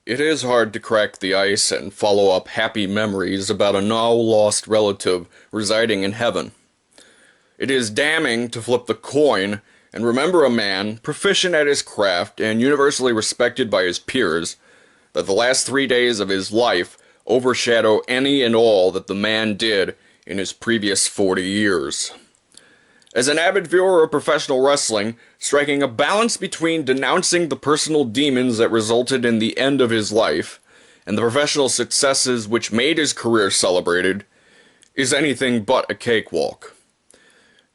It is hard to crack the ice and follow up happy memories about a now-lost relative residing in heaven. It is damning to flip the coin and remember a man, proficient at his craft and universally respected by his peers, that the last 3 days of his life overshadow any and all that the man did in his previous 40 years. As an avid viewer of professional wrestling, striking a balance between denouncing the personal demons that resulted in the end of his life and the professional successes which made his career celebrated is anything but a cakewalk.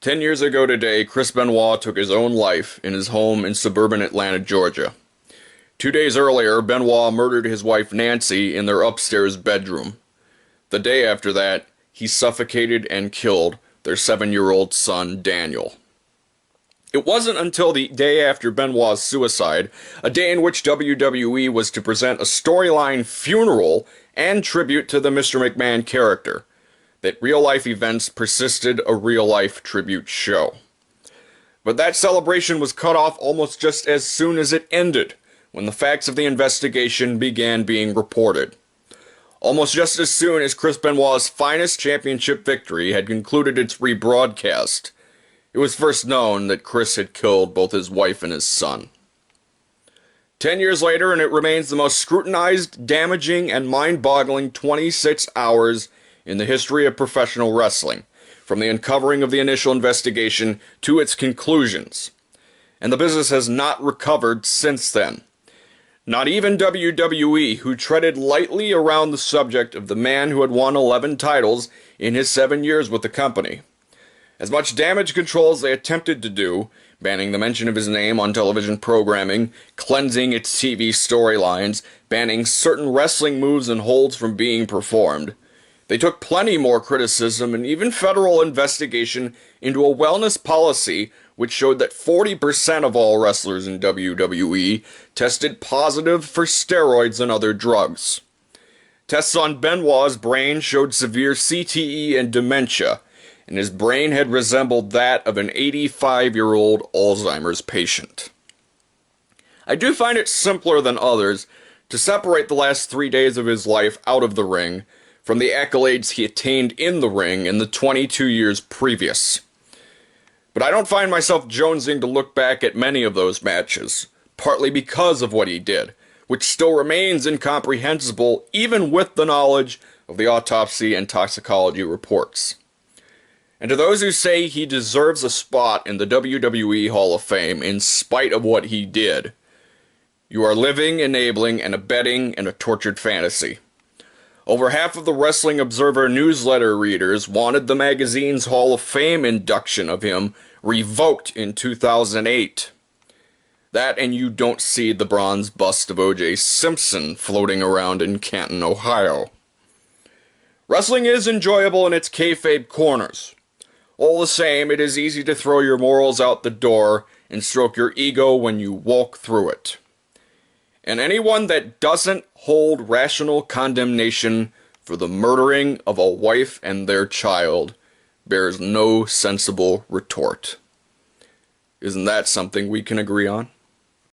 10 years ago today, Chris Benoit took his own life in his home in suburban Atlanta, Georgia. 2 days earlier, Benoit murdered his wife Nancy in their upstairs bedroom. The day after that, he suffocated and killed their 7-year-old son, Daniel. It wasn't until the day after Benoit's suicide, a day in which WWE was to present a storyline funeral and tribute to the Mr. McMahon character, that real-life events persisted a real-life tribute show. But that celebration was cut off almost just as soon as it ended, when the facts of the investigation began being reported. Almost just as soon as Chris Benoit's finest championship victory had concluded its rebroadcast, it was first known that Chris had killed both his wife and his son. 10 years later, and it remains the most scrutinized, damaging, and mind-boggling 26 hours in the history of professional wrestling, from the uncovering of the initial investigation to its conclusions. And the business has not recovered since then. Not even WWE, who treaded lightly around the subject of the man who had won 11 titles in his 7 years with the company. As much damage control as they attempted to do, banning the mention of his name on television programming, cleansing its TV storylines, banning certain wrestling moves and holds from being performed, they took plenty more criticism and even federal investigation into a wellness policy which showed that 40% of all wrestlers in WWE tested positive for steroids and other drugs. Tests on Benoit's brain showed severe CTE and dementia, and his brain had resembled that of an 85-year-old Alzheimer's patient. I do find it simpler than others to separate the last 3 days of his life out of the ring from the accolades he attained in the ring in the 22 years previous. But I don't find myself jonesing to look back at many of those matches, partly because of what he did, which still remains incomprehensible even with the knowledge of the autopsy and toxicology reports. And to those who say he deserves a spot in the WWE Hall of Fame in spite of what he did, you are living, enabling, and abetting in a tortured fantasy. Over half of the Wrestling Observer newsletter readers wanted the magazine's Hall of Fame induction of him revoked in 2008. That and you don't see the bronze bust of O.J. Simpson floating around in Canton, Ohio. Wrestling is enjoyable in its kayfabe corners. All the same, it is easy to throw your morals out the door and stroke your ego when you walk through it. And anyone that doesn't hold rational condemnation for the murdering of a wife and their child bears no sensible retort. Isn't that something we can agree on?